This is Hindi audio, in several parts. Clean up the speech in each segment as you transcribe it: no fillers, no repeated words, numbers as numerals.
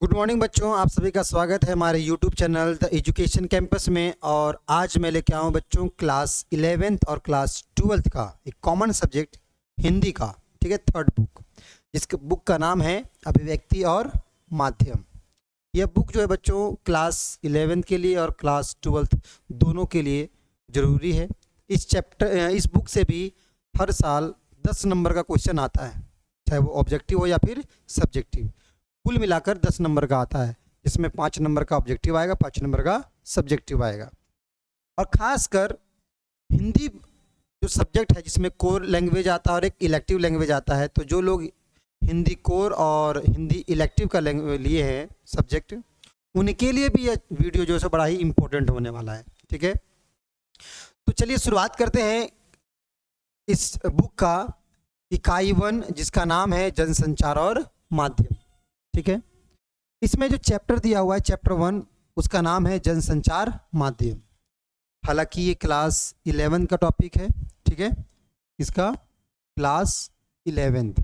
गुड मॉर्निंग बच्चों, आप सभी का स्वागत है हमारे YouTube channel the education campus में। और आज मैं लेके आऊँ बच्चों क्लास 11th और क्लास 12th का एक कॉमन सब्जेक्ट हिंदी का, ठीक है, थर्ड बुक, जिसके बुक का नाम है अभिव्यक्ति और माध्यम। यह बुक जो है बच्चों क्लास 11th के लिए और क्लास 12th दोनों के लिए ज़रूरी है। इस बुक से भी हर साल 10 नंबर का क्वेश्चन आता है, चाहे वो ऑब्जेक्टिव हो या फिर सब्जेक्टिव। कुल मिलाकर 10 नंबर का आता है, जिसमें 5 नंबर का ऑब्जेक्टिव आएगा, 5 नंबर का सब्जेक्टिव आएगा। और खासकर हिंदी जो सब्जेक्ट है, जिसमें कोर लैंग्वेज आता है और एक इलेक्टिव लैंग्वेज आता है, तो जो लोग हिंदी कोर और हिंदी इलेक्टिव का लिए हैं सब्जेक्ट, उनके लिए भी यह वीडियो जो है बड़ा ही इम्पोर्टेंट होने वाला है। ठीक है, तो चलिए शुरुआत करते हैं इस बुक का इकाई 1, जिसका नाम है जनसंचार और माध्यम। ठीक है, इसमें जो चैप्टर दिया हुआ है चैप्टर 1, उसका नाम है जनसंचार माध्यम। हालांकि ये क्लास 11 का टॉपिक है, ठीक है, इसका क्लास 11th,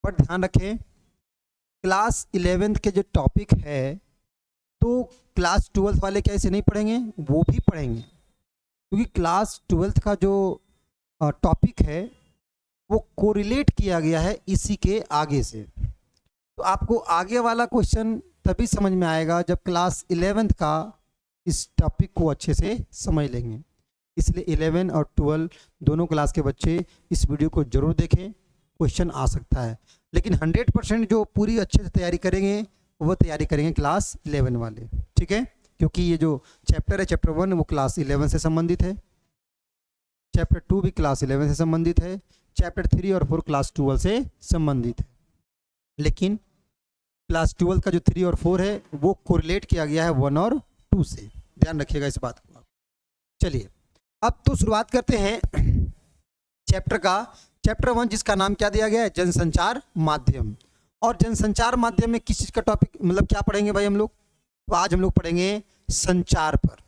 पर ध्यान रखें क्लास 11th के जो टॉपिक है तो क्लास 12th वाले क्या इसे नहीं पढ़ेंगे? वो भी पढ़ेंगे, क्योंकि क्लास 12th का जो टॉपिक है वो कोरिलेट किया गया है इसी के आगे से। तो आपको आगे वाला क्वेश्चन तभी समझ में आएगा जब क्लास 11th का इस टॉपिक को अच्छे से समझ लेंगे। इसलिए 11 और 12 दोनों क्लास के बच्चे इस वीडियो को जरूर देखें, क्वेश्चन आ सकता है। लेकिन 100% जो पूरी अच्छे से तैयारी करेंगे वो तैयारी करेंगे क्लास 11 वाले, ठीक है, क्योंकि ये जो चैप्टर है चैप्टर 1 वो क्लास 11 से संबंधित है, चैप्टर 2 भी क्लास 11 से संबंधित है, चैप्टर 3 और 4 क्लास 12 से संबंधित है। लेकिन क्लास 12 का जो 3 और 4 है वो कोरिलेट किया गया है 1 और 2 से, ध्यान रखिएगा इस बात को। चलिए अब तो शुरुआत करते हैं चैप्टर का। चैप्टर 1 जिसका नाम क्या दिया गया है? जनसंचार माध्यम। और जनसंचार माध्यम में किस चीज़ का टॉपिक, मतलब क्या पढ़ेंगे भाई हम लोग? तो आज हम लोग पढ़ेंगे संचार पर।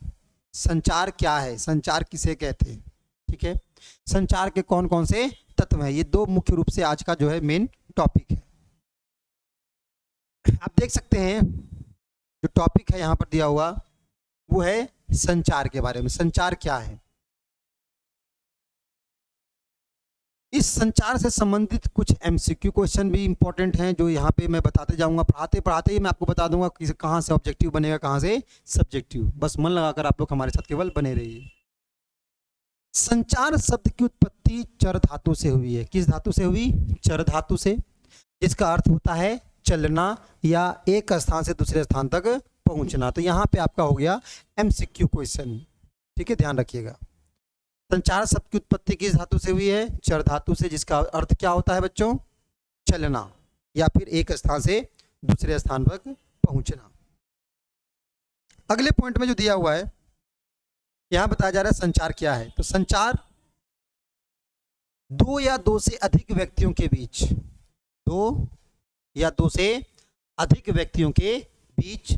संचार क्या है, संचार किसे कहते हैं, ठीक है, संचार के कौन कौन से तत्व हैं, ये दो मुख्य रूप से आज का जो है मेन टॉपिक है। आप देख सकते हैं जो टॉपिक है यहाँ पर दिया हुआ वो है संचार के बारे में। संचार क्या है? इस संचार से संबंधित कुछ एमसीक्यू क्वेश्चन भी इंपॉर्टेंट हैं जो यहाँ पे मैं बताते जाऊंगा। पढ़ाते पढ़ाते ही मैं आपको बता दूंगा कि कहाँ से ऑब्जेक्टिव बनेगा, कहाँ से सब्जेक्टिव। बस मन लगाकर आप लोग हमारे साथ केवल बने रहिए। संचार शब्द की उत्पत्ति चर धातु से हुई है। किस धातु से हुई? चर धातु से, जिसका अर्थ होता है चलना या एक स्थान से दूसरे स्थान तक पहुंचना। तो यहाँ पे आपका हो गया एमसीक्यू क्वेश्चन, ठीक है, ध्यान रखिएगा। संचार शब्द की उत्पत्ति किस धातु से हुई है? चर धातु से, जिसका अर्थ क्या होता है बच्चों? चलना या फिर एक स्थान से दूसरे स्थान तक पहुंचना। अगले पॉइंट में जो दिया हुआ है यहां बताया जा रहा है संचार क्या है। तो संचार दो या दो से अधिक व्यक्तियों के बीच, दो या दो से अधिक व्यक्तियों के बीच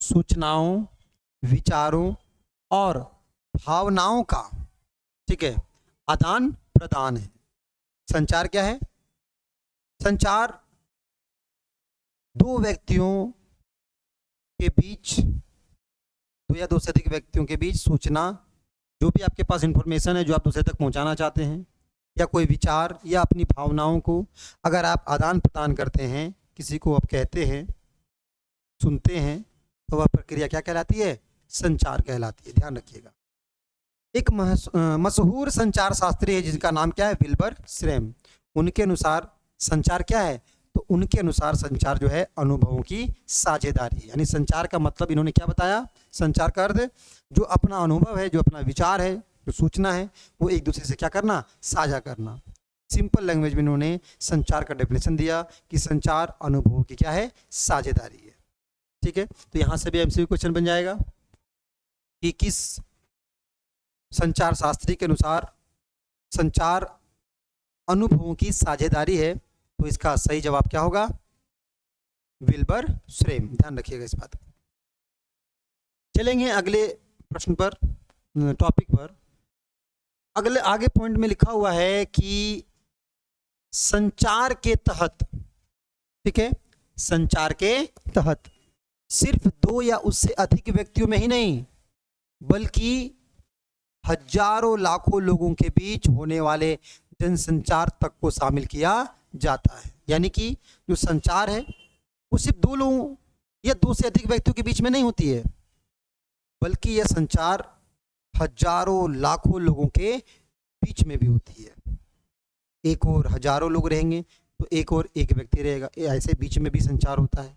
सूचनाओं, विचारों और भावनाओं का, ठीक है, आदान प्रदान है। संचार क्या है? संचार दो व्यक्तियों के बीच, दो या दो से अधिक व्यक्तियों के बीच सूचना, जो भी आपके पास इंफॉर्मेशन है जो आप दूसरे तक पहुंचाना चाहते हैं, या कोई विचार या अपनी भावनाओं को अगर आप आदान प्रदान करते हैं, किसी को आप कहते हैं, सुनते हैं, तो वह प्रक्रिया क्या कहलाती है? संचार कहलाती है। ध्यान रखिएगा। एक मशहूर संचार शास्त्री है जिसका नाम क्या है? विल्बर श्रैम। उनके अनुसार संचार क्या है? तो उनके अनुसार संचार जो है अनुभवों की साझेदारी। यानी संचार का मतलब इन्होंने क्या बताया? संचार का अर्थ जो अपना अनुभव है, जो अपना विचार है, जो सूचना है, वो एक दूसरे से क्या करना? साझा करना। सिंपल लैंग्वेज में इन्होंने संचार का डेफिनेशन दिया कि संचार अनुभवों की क्या है? साझेदारी है। ठीक है, तो यहाँ से भी एमसीक्यू क्वेश्चन बन जाएगा कि किस संचार शास्त्री के अनुसार संचार अनुभवों की साझेदारी है। तो इसका सही जवाब क्या होगा? विल्बर श्रैम। ध्यान रखिएगा इस बात को। चलेंगे अगले प्रश्न पर, टॉपिक पर। अगले आगे पॉइंट में लिखा हुआ है कि संचार के तहत, ठीक है, संचार के तहत सिर्फ 2 या उससे अधिक व्यक्तियों में ही नहीं, बल्कि हजारों लाखों लोगों के बीच होने वाले जनसंचार तक को शामिल किया जाता है। यानी कि जो संचार है वो सिर्फ 2 लोगों या 2 से अधिक व्यक्तियों के बीच में नहीं होती है, बल्कि यह संचार हजारों लाखों लोगों के बीच में भी होती है। एक और हजारों लोग रहेंगे तो एक और एक व्यक्ति रहेगा, ऐसे बीच में भी संचार होता है।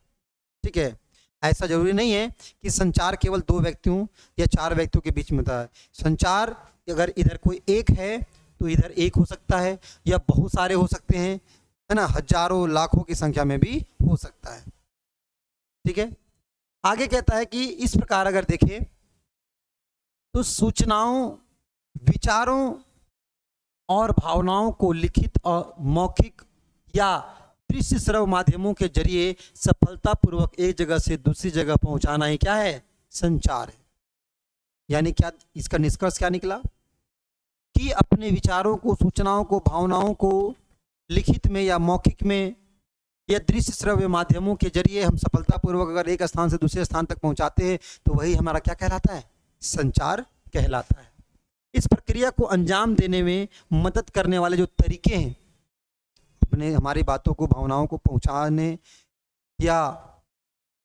ठीक है, ऐसा जरूरी नहीं है कि संचार केवल 2 व्यक्तियों या 4 व्यक्तियों के बीच में होता है। संचार अगर इधर कोई एक है तो इधर एक हो सकता है, या बहुत सारे हो सकते हैं, है ना, हजारों लाखों की संख्या में भी हो सकता है। ठीक है, आगे कहता है कि इस प्रकार अगर देखें तो सूचनाओं, विचारों और भावनाओं को लिखित और मौखिक या दृश्य श्रव्य माध्यमों के जरिए सफलतापूर्वक एक जगह से दूसरी जगह पहुंचाना ही क्या है? संचार है। यानी क्या इसका निष्कर्ष क्या निकला कि अपने विचारों को, सूचनाओं को, भावनाओं को लिखित में या मौखिक में या दृश्य श्रव्य माध्यमों के जरिए हम सफलतापूर्वक अगर एक स्थान से दूसरे स्थान तक पहुंचाते हैं तो वही हमारा क्या कहलाता है? संचार कहलाता है। इस प्रक्रिया को अंजाम देने में मदद करने वाले जो तरीके हैं, अपने हमारी बातों को, भावनाओं को पहुंचाने या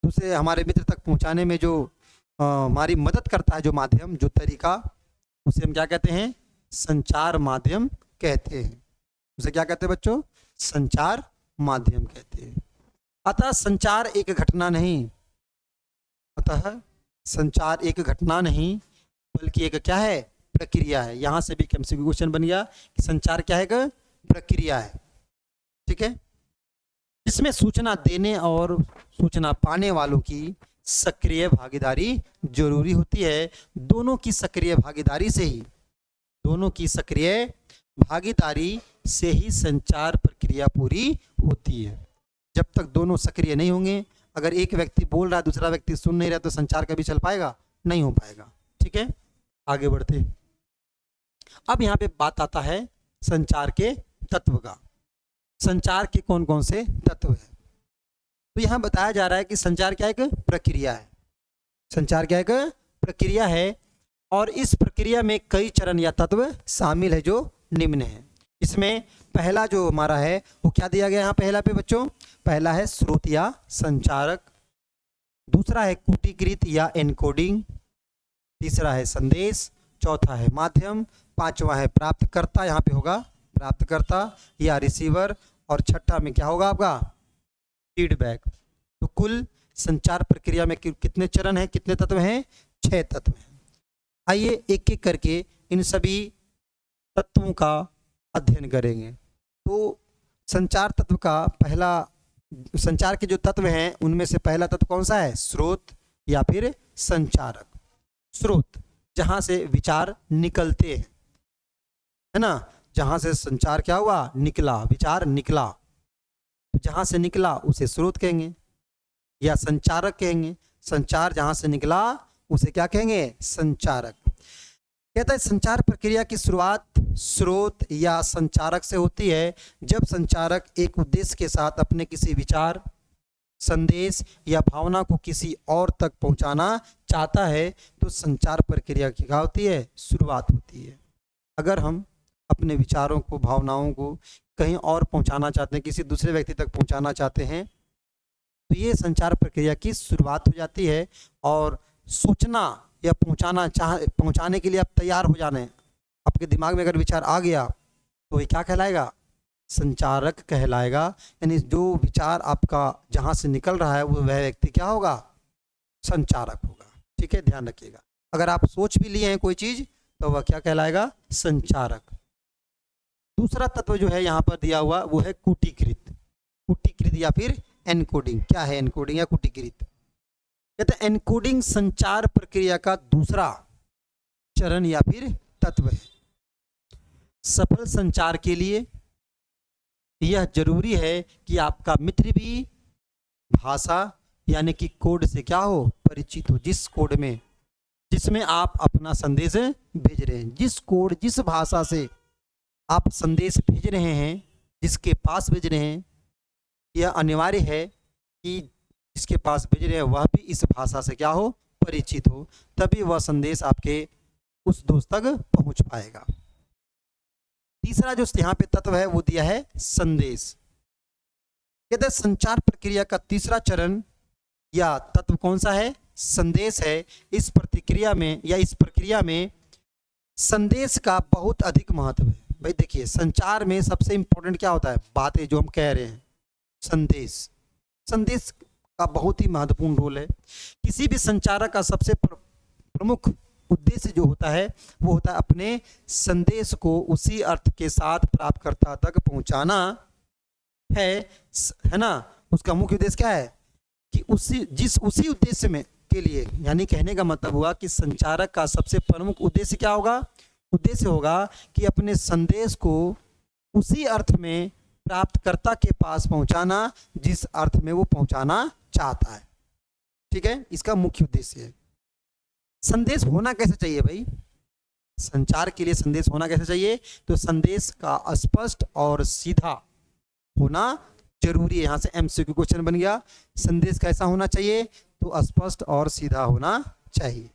दूसरे हमारे मित्र तक पहुंचाने में जो हमारी मदद करता है, जो माध्यम, जो तरीका, उसे हम क्या कहते हैं? संचार माध्यम कहते हैं। उसे क्या कहते हैं बच्चों? संचार माध्यम कहते हैं। अतः संचार एक घटना नहीं, बल्कि एक क्या है? प्रक्रिया है। यहां से भी एमसीक्यू क्वेश्चन बन गया कि संचार क्या है? प्रक्रिया है। ठीक है, इसमें सूचना देने और सूचना पाने वालों की सक्रिय भागीदारी जरूरी होती है। दोनों की सक्रिय भागीदारी से ही संचार प्रक्रिया पूरी होती है। जब तक दोनों सक्रिय नहीं होंगे, अगर एक व्यक्ति बोल रहा है, दूसरा व्यक्ति सुन नहीं रहा, तो संचार कभी चल पाएगा? नहीं हो पाएगा। ठीक है, आगे बढ़ते। अब यहाँ पे बात आता है संचार के तत्व का। संचार के कौन कौन से तत्व है? तो यहाँ बताया जा रहा है कि संचार क्या एक प्रक्रिया है। संचार क्या एक प्रक्रिया है, और इस प्रक्रिया में कई चरण या तत्व शामिल है जो निम्न है। इसमें पहला जो हमारा है वो क्या दिया गया यहाँ पहला पे बच्चों? पहला है स्रोत या संचारक, दूसरा है कूटीकृत या एनकोडिंग, तीसरा है संदेश, चौथा है माध्यम, पांचवा है प्राप्तकर्ता, यहाँ पे होगा प्राप्तकर्ता या रिसीवर, और छठा में क्या होगा आपका? फीडबैक। तो कुल संचार प्रक्रिया में कितने चरण हैं, कितने तत्व हैं? 6 तत्व हैं। आइए एक एक करके इन सभी तत्वों का अध्ययन करेंगे। तो संचार तत्व का पहला, संचार के जो तत्व हैं उनमें से पहला तत्व कौन सा है? स्रोत या फिर संचारक। स्रोत, जहां से विचार निकलते हैं, है ना, जहां से संचार क्या हुआ? निकला, विचार निकला, तो जहां से निकला उसे स्रोत कहेंगे या संचारक कहेंगे। संचार जहां से निकला उसे क्या कहेंगे? संचारक। कहता है संचार प्रक्रिया की शुरुआत स्रोत या संचारक से होती है। जब संचारक एक उद्देश्य के साथ अपने किसी विचार, संदेश या भावना को किसी और तक पहुंचाना चाहता है तो संचार प्रक्रिया की क्या होती है? शुरुआत होती है। अगर हम अपने विचारों को, भावनाओं को कहीं और पहुंचाना चाहते हैं, किसी दूसरे व्यक्ति तक पहुंचाना चाहते हैं, तो ये संचार प्रक्रिया की शुरुआत हो जाती है। और सोचना या पहुंचाने के लिए आप तैयार हो जाने, आपके दिमाग में अगर विचार आ गया तो ये क्या कहलाएगा? संचारक कहलाएगा। यानी जो विचार आपका जहां से निकल रहा है वो वह व्यक्ति क्या होगा? संचारक होगा। ठीक है, ध्यान रखिएगा। अगर आप सोच भी लिए हैं कोई चीज तो वह क्या कहलाएगा? संचारक। दूसरा तत्व जो है यहाँ पर दिया हुआ वो है कूटीकृत। कूटीकृत या फिर एनकोडिंग। क्या है एनकोडिंग या कूटीकृत? कहते हैं एनकोडिंग संचार प्रक्रिया का दूसरा चरण या फिर तत्व है। सफल संचार के लिए यह जरूरी है कि आपका मित्र भी भाषा यानी कि कोड से क्या हो? परिचित हो। जिस कोड में, जिसमें आप अपना संदेश भेज रहे हैं, जिस कोड, जिस भाषा से आप संदेश भेज रहे हैं, जिसके पास भेज रहे हैं, यह अनिवार्य है कि जिसके पास भेज रहे हैं वह भी इस भाषा से क्या हो, परिचित हो, तभी वह संदेश आपके उस दोस्त तक पहुंच पाएगा। तीसरा जो यहाँ पे तत्व है वो दिया है संदेश। कहते हैं संचार प्रक्रिया का तीसरा चरण या तत्व कौन सा है, संदेश है। इस प्रतिक्रिया में या इस प्रक्रिया में संदेश का बहुत अधिक महत्व है। भाई देखिए, संचार में सबसे इंपॉर्टेंट क्या होता है, बातें जो हम कह रहे हैं, संदेश। संदेश का बहुत ही महत्वपूर्ण रोल है। किसी भी संचारक का सबसे प्रमुख उद्देश्य जो होता है वो होता है अपने संदेश को उसी अर्थ के साथ प्राप्तकर्ता तक पहुंचाना है ना। उसका मुख्य उद्देश्य क्या है कि उसी उद्देश्य में के लिए, यानी कहने का मतलब हुआ कि संचारक का सबसे प्रमुख उद्देश्य क्या होगा, उद्देश्य होगा कि अपने संदेश को उसी अर्थ में प्राप्तकर्ता के पास पहुंचाना जिस अर्थ में वो पहुंचाना चाहता है। ठीक है, इसका मुख्य उद्देश्य है। संदेश होना कैसे चाहिए भाई, संचार के लिए संदेश होना कैसे चाहिए, तो संदेश का स्पष्ट और सीधा होना जरूरी है। यहां से एमसीक्यू क्वेश्चन बन गया, संदेश कैसा होना चाहिए, तो स्पष्ट और सीधा होना चाहिए।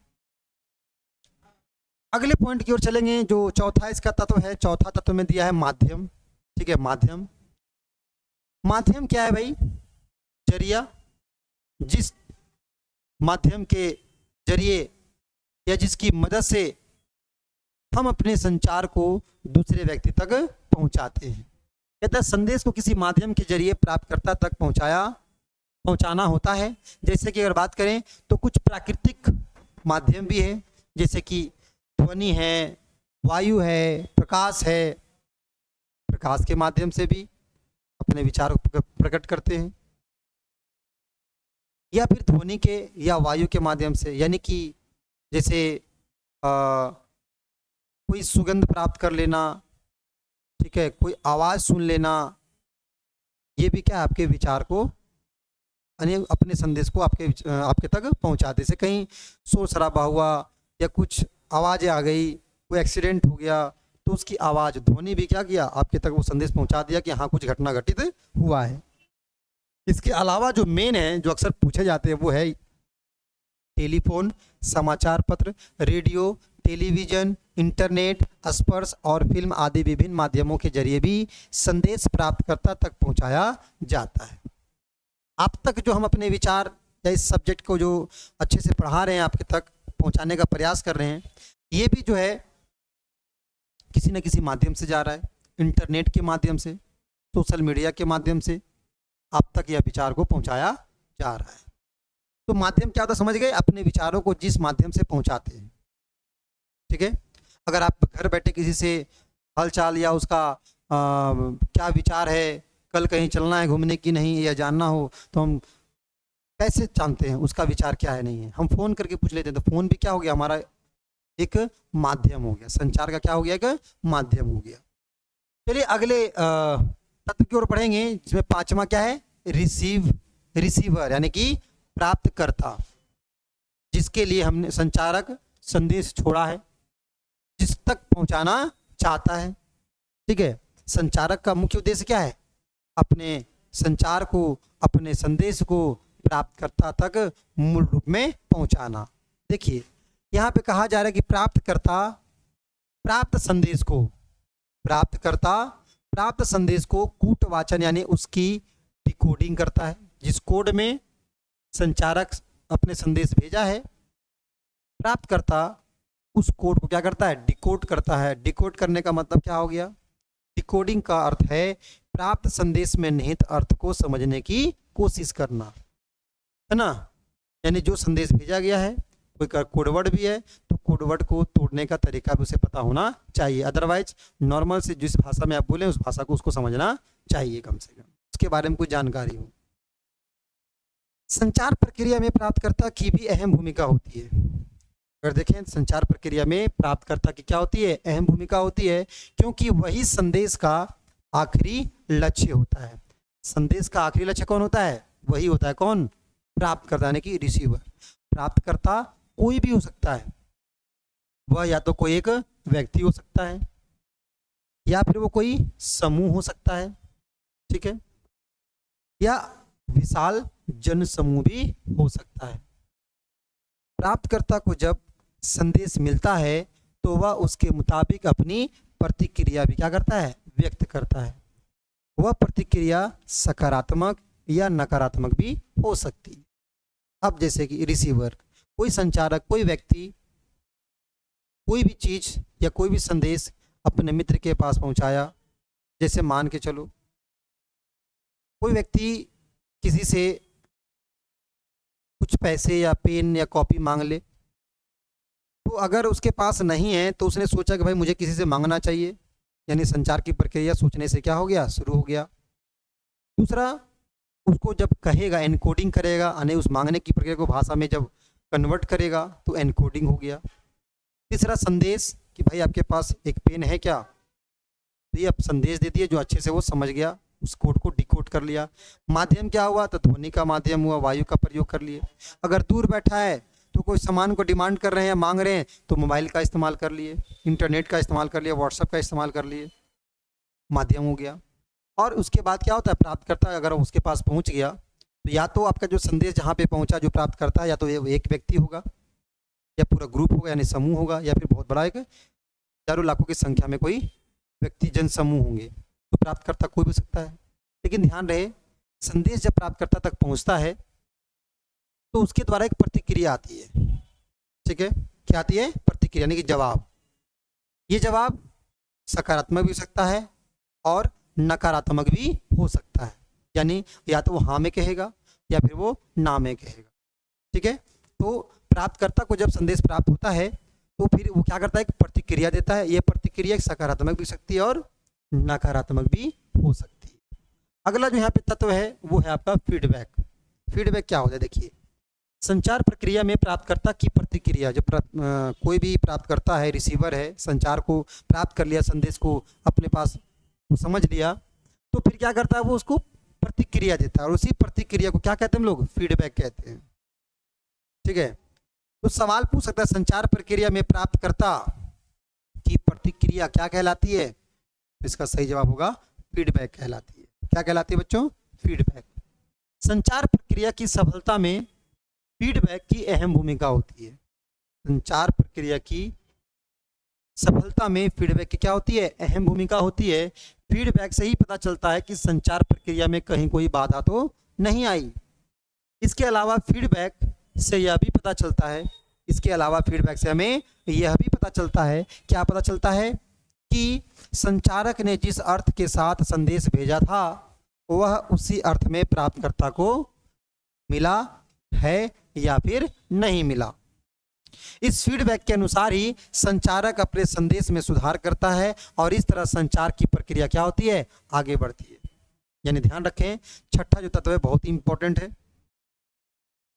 अगले पॉइंट की ओर चलेंगे, जो चौथा इसका तत्व है। चौथा तत्व में दिया है माध्यम। ठीक है, माध्यम। माध्यम क्या है भाई, जरिया। जिस माध्यम के जरिए या जिसकी मदद से हम अपने संचार को दूसरे व्यक्ति तक पहुंचाते हैं। कहता है संदेश को किसी माध्यम के जरिए प्राप्तकर्ता तक पहुंचाना होता है। जैसे कि अगर बात करें तो कुछ प्राकृतिक माध्यम भी है, जैसे कि ध्वनि है, वायु है, प्रकाश है। प्रकाश के माध्यम से भी अपने विचारों को प्रकट करते हैं, या फिर ध्वनि के या वायु के माध्यम से, यानी कि जैसे कोई सुगंध प्राप्त कर लेना, ठीक है, कोई आवाज़ सुन लेना, ये भी क्या है, आपके विचार को यानी अपने संदेश को आपके तक पहुंचाते। जैसे कहीं शोर शराबा हुआ या कुछ आवाज़ें आ गई, कोई एक्सीडेंट हो गया, तो उसकी आवाज़, ध्वनि भी क्या किया, आपके तक वो संदेश पहुंचा दिया कि हाँ कुछ घटना घटित हुआ है। इसके अलावा जो मेन है, जो अक्सर पूछे जाते हैं, वो है टेलीफोन, समाचार पत्र, रेडियो, टेलीविज़न, इंटरनेट, स्पर्श और फिल्म आदि विभिन्न माध्यमों के जरिए भी संदेश प्राप्तकर्ता तक पहुंचाया जाता है। आप तक जो हम अपने विचार या इस सब्जेक्ट को जो अच्छे से पढ़ा रहे हैं, आपके तक पहुंचाने का प्रयास कर रहे हैं, ये भी जो है किसी न किसी माध्यम से जा रहा है। इंटरनेट के माध्यम से, सोशल मीडिया के माध्यम से आप तक यह विचार को पहुंचाया जा रहा है। तो माध्यम क्या होता है समझ गए, अपने विचारों को जिस माध्यम से पहुंचाते हैं। ठीक है, अगर आप घर बैठे किसी से हालचाल या उसका क्या विचार है, कल कहीं चलना है घूमने की नहीं, या जानना हो, तो हम कैसे जानते हैं उसका विचार क्या है नहीं है, हम फ़ोन करके पूछ लेते हैं। तो फ़ोन भी क्या हो गया, हमारा एक माध्यम हो गया, संचार का क्या हो गया, एक माध्यम हो गया। चलिए अगले तत्व की ओर पढ़ेंगे, जिसमें पांचवा क्या है, रिसीवर, यानी कि प्राप्तकर्ता, जिसके लिए हमने संचारक संदेश छोड़ा है, जिस तक पहुंचाना चाहता है। ठीक है, संचारक का मुख्य उद्देश्य क्या है, अपने संचार को, अपने संदेश को प्राप्तकर्ता तक मूल रूप में पहुंचाना। देखिए यहाँ पे कहा जा रहा है कि प्राप्तकर्ता प्राप्त संदेश को कूटवाचन यानी उसकी डिकोडिंग करता है। जिस कोड में संचारक अपने संदेश भेजा है, प्राप्तकर्ता उस कोड को क्या करता है, डिकोड करता है। डिकोड करने का मतलब क्या हो गया, डिकोडिंग का अर्थ है प्राप्त संदेश में निहित अर्थ को समझने की कोशिश करना, है ना। यानी जो संदेश भेजा गया है, कोई कोडवर्ड भी है, तो कोडवर्ड को तोड़ने का तरीका भी उसे पता होना चाहिए। अदरवाइज नॉर्मल से जिस भाषा में आप बोले उस भाषा को उसको समझना चाहिए, कम से कम उसके बारे में कुछ जानकारी हो। संचार प्रक्रिया में प्राप्तकर्ता की भी अहम भूमिका होती है। अगर देखें संचार प्रक्रिया में प्राप्तकर्ता की क्या होती है, अहम भूमिका होती है, क्योंकि वही संदेश का आखिरी लक्ष्य होता है। संदेश का आखिरी लक्ष्य कौन होता है, वही होता है कौन, प्राप्तकर्ता यानी कि रिसीवर। प्राप्तकर्ता कोई भी हो सकता है, वह या तो कोई एक व्यक्ति हो सकता है, या फिर वो कोई समूह हो सकता है, ठीक है, या विशाल जन समूह भी हो सकता है। प्राप्तकर्ता को जब संदेश मिलता है तो वह उसके मुताबिक अपनी प्रतिक्रिया भी क्या करता है, व्यक्त करता है। वह प्रतिक्रिया सकारात्मक या नकारात्मक भी हो सकती है। अब जैसे कि रिसीवर, कोई संचारक, कोई व्यक्ति कोई भी चीज़ या कोई भी संदेश अपने मित्र के पास पहुंचाया। जैसे मान के चलो कोई व्यक्ति किसी से कुछ पैसे या पेन या कॉपी मांग ले, तो अगर उसके पास नहीं है तो उसने सोचा कि भाई मुझे किसी से मांगना चाहिए, यानी संचार की प्रक्रिया सोचने से क्या हो गया, शुरू हो गया। दूसरा, उसको जब कहेगा, एनकोडिंग करेगा, यानी उस मांगने की प्रक्रिया को भाषा में जब कन्वर्ट करेगा तो एनकोडिंग हो गया। तीसरा, संदेश कि भाई आपके पास एक पेन है क्या, तो ये अब संदेश दे दिया, जो अच्छे से वो समझ गया, उस कोड को डिकोड कर लिया। माध्यम क्या हुआ, तो ध्वनि का माध्यम हुआ, वायु का प्रयोग कर लिए। अगर दूर बैठा है तो कोई सामान को डिमांड कर रहे हैं, मांग रहे हैं, तो मोबाइल का इस्तेमाल कर लिए, इंटरनेट का इस्तेमाल कर लिया, व्हाट्सएप का इस्तेमाल कर लिए, माध्यम हो गया। और उसके बाद क्या होता है, प्राप्तकर्ता अगर उसके पास पहुंच गया तो या तो आपका जो संदेश जहाँ पे पहुंचा जो प्राप्त करता है, या तो एक व्यक्ति होगा या पूरा ग्रुप होगा, यानी समूह होगा, या फिर बहुत बड़ा एक हजारों लाखों की संख्या में कोई व्यक्ति जन समूह होंगे। तो प्राप्तकर्ता कोई भी हो सकता है। लेकिन ध्यान रहे, संदेश जब प्राप्तकर्ता तक पहुंचता है तो उसके द्वारा एक प्रतिक्रिया आती है। ठीक है, क्या आती है, प्रतिक्रिया, यानी कि जवाब। ये जवाब सकारात्मक भी हो सकता है और नकारात्मक भी हो सकता है, यानी या तो वो हाँ में कहेगा या फिर वो ना में कहेगा। ठीक है, तो प्राप्तकर्ता को जब संदेश प्राप्त होता है तो फिर वो क्या करता है, एक प्रतिक्रिया देता है। ये प्रतिक्रिया सकारात्मक भी हो सकती है और नकारात्मक भी हो सकती है। अगला जो यहाँ पे तत्व है वो है आपका फीडबैक। फीडबैक क्या होता है, देखिए, संचार प्रक्रिया में प्राप्तकर्ता की प्रतिक्रिया, जो कोई भी प्राप्तकर्ता है, रिसीवर है, संचार को प्राप्त कर लिया, संदेश को अपने पास समझ लिया, तो फिर क्या करता है, वो उसको प्रतिक्रिया देता है, और उसी प्रतिक्रिया को क्या कहते हैं हम लोग, फीडबैक कहते हैं। ठीक है, तो सवाल पूछ सकता है, संचार प्रक्रिया में प्राप्तकर्ता की प्रतिक्रिया क्या कहलाती है, इसका सही जवाब होगा फीडबैक कहलाती है। क्या कहलाती है बच्चों, फीडबैक। संचार प्रक्रिया की सफलता में फीडबैक की अहम भूमिका होती है। संचार प्रक्रिया की सफलता में फीडबैक की क्या होती है, अहम भूमिका होती है। फीडबैक से ही पता चलता है कि संचार प्रक्रिया में कहीं कोई बाधा तो नहीं आई। इसके अलावा फीडबैक से यह भी पता चलता है, इसके अलावा फीडबैक से हमें यह भी पता चलता है, क्या पता चलता है, कि संचारक ने जिस अर्थ के साथ संदेश भेजा था वह उसी अर्थ में प्राप्तकर्ता को मिला है या फिर नहीं मिला। इस फीडबैक के अनुसार ही संचारक अपने संदेश में सुधार करता है और इस तरह संचार की प्रक्रिया क्या होती है, आगे बढ़ती है। यानी ध्यान रखें, छठा जो तत्व है बहुत ही इंपॉर्टेंट है,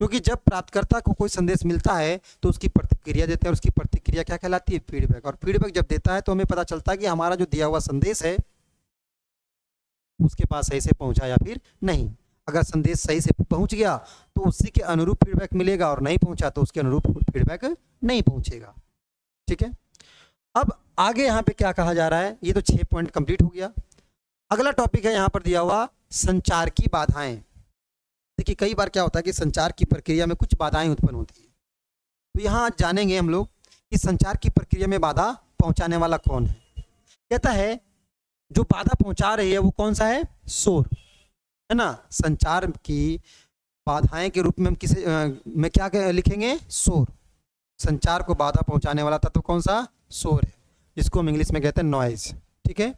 क्योंकि जब प्राप्तकर्ता को कोई संदेश मिलता है तो उसकी प्रतिक्रिया देते हैं, और उसकी प्रतिक्रिया क्या कहलाती है, फीडबैक। और फीडबैक जब देता है तो हमें पता चलता है कि हमारा जो दिया हुआ संदेश है उसके पास सही से पहुंचा या फिर नहीं। अगर संदेश सही से पहुंच गया तो उसी के अनुरूप फीडबैक मिलेगा, और नहीं पहुंचा तो उसके अनुरूप फीडबैक नहीं पहुंचेगा। ठीक है, अब आगे यहाँ पे क्या कहा जा रहा है, ये तो 6 पॉइंट कंप्लीट हो गया। अगला टॉपिक है यहाँ पर दिया हुआ संचार की बाधाएं। देखिए, कई बार क्या होता है कि संचार की प्रक्रिया में कुछ बाधाएं उत्पन्न होती है, तो यहाँ जानेंगे हम लोग कि संचार की प्रक्रिया में बाधा पहुंचाने वाला कौन है। कहता है जो बाधा पहुंचा रही है वो कौन सा है, शोर, है ना। संचार की बाधाएं के रूप में हम किसे में क्या लिखेंगे, शोर। संचार को बाधा पहुंचाने वाला तत्व कौन सा, शोर है, जिसको हम इंग्लिश में कहते हैं नॉइज। ठीक है,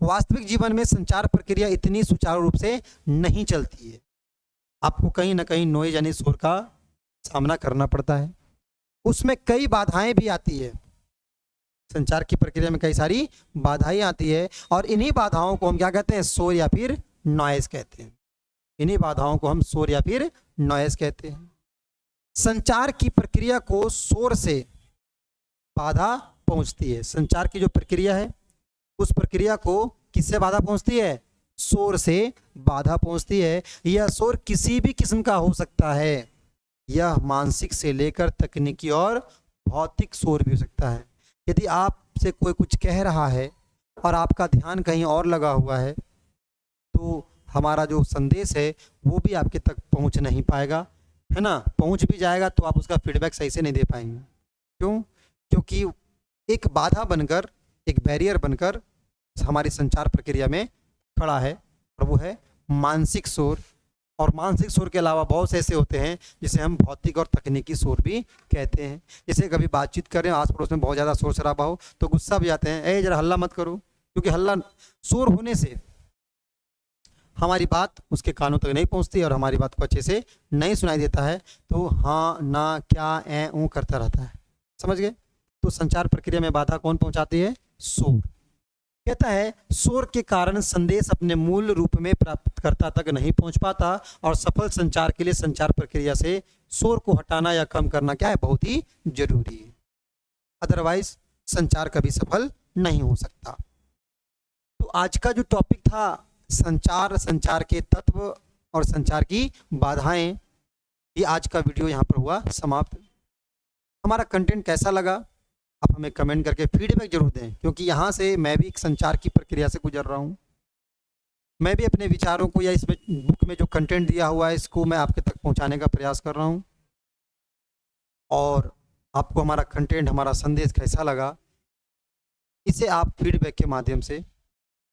वास्तविक जीवन में संचार प्रक्रिया इतनी सुचारू रूप से नहीं चलती है, आपको कहीं ना कहीं नॉइज यानी शोर का सामना करना पड़ता है। उसमें कई बाधाएं भी आती है, संचार की प्रक्रिया में कई सारी बाधाएं आती है, और इन्हीं बाधाओं को हम क्या कहते हैं, शोर या फिर नॉइज कहते हैं। इन्हीं बाधाओं को हम शोर या फिर नॉइज कहते हैं। संचार की प्रक्रिया को शोर से बाधा पहुंचती है। संचार की जो प्रक्रिया है उस प्रक्रिया को किससे बाधा पहुंचती है, शोर से बाधा पहुंचती है। यह शोर किसी भी किस्म का हो सकता है, यह मानसिक से लेकर तकनीकी और भौतिक शोर भी हो सकता है। यदि आपसे कोई कुछ कह रहा है और आपका ध्यान कहीं और लगा हुआ है तो हमारा जो संदेश है वो भी आपके तक पहुंच नहीं पाएगा, है ना। पहुंच भी जाएगा तो आप उसका फीडबैक सही से नहीं दे पाएंगे। क्यों? क्योंकि एक बाधा बनकर, एक बैरियर बनकर हमारी संचार प्रक्रिया में खड़ा है, और वो है मानसिक शोर। और मानसिक शोर के अलावा बहुत से ऐसे होते हैं जिसे हम भौतिक और तकनीकी शोर भी कहते हैं। जैसे कभी बातचीत करें, आस पड़ोस में बहुत ज़्यादा शोर शराबा हो तो गुस्सा भी आते हैं, ए जरा हल्ला मत करो, क्योंकि हल्ला, शोर होने से हमारी बात उसके कानों तक नहीं पहुंचती और हमारी बात को अच्छे से नहीं सुनाई देता है, तो हाँ ना क्या ए ऊ करता रहता है। समझ गए? तो संचार प्रक्रिया में बाधा कौन पहुंचाती है? शोर। कहता है शोर के कारण संदेश अपने मूल रूप में प्राप्तकर्ता तक नहीं पहुंच पाता, और सफल संचार के लिए संचार प्रक्रिया से शोर को हटाना या कम करना क्या है? बहुत ही जरूरी है। अदरवाइज संचार कभी सफल नहीं हो सकता। तो आज का जो टॉपिक था संचार, संचार के तत्व और संचार की बाधाएं, ये आज का वीडियो यहाँ पर हुआ समाप्त। हमारा कंटेंट कैसा लगा आप हमें कमेंट करके फीडबैक जरूर दें, क्योंकि यहाँ से मैं भी एक संचार की प्रक्रिया से गुजर रहा हूँ। मैं भी अपने विचारों को या इसमें बुक में जो कंटेंट दिया हुआ है इसको मैं आपके तक पहुँचाने का प्रयास कर रहा हूँ। और आपको हमारा कंटेंट, हमारा संदेश कैसा लगा, इसे आप फीडबैक के माध्यम से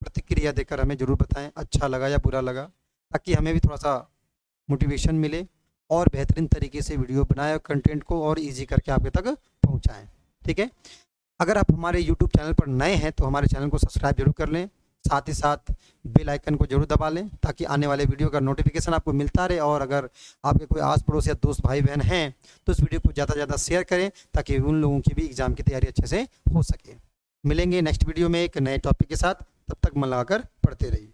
प्रतिक्रिया देकर हमें ज़रूर बताएं, अच्छा लगा या बुरा लगा, ताकि हमें भी थोड़ा सा मोटिवेशन मिले और बेहतरीन तरीके से वीडियो बनाए और कंटेंट को और इजी करके आपके तक पहुंचाएं। ठीक है? अगर आप हमारे यूट्यूब चैनल पर नए हैं तो हमारे चैनल को सब्सक्राइब जरूर कर लें, साथ ही साथ बेल आइकन को जरूर दबा लें, ताकि आने वाले वीडियो का नोटिफिकेशन आपको मिलता रहे। और अगर आपके कोई आस पड़ोस या दोस्त भाई बहन हैं तो इस वीडियो को ज़्यादा से ज़्यादा शेयर करें, ताकि उन लोगों की भी एग्ज़ाम की तैयारी अच्छे से हो सके। मिलेंगे नेक्स्ट वीडियो में एक नए टॉपिक के साथ, तब तक मन लगाकर पढ़ते रहिए।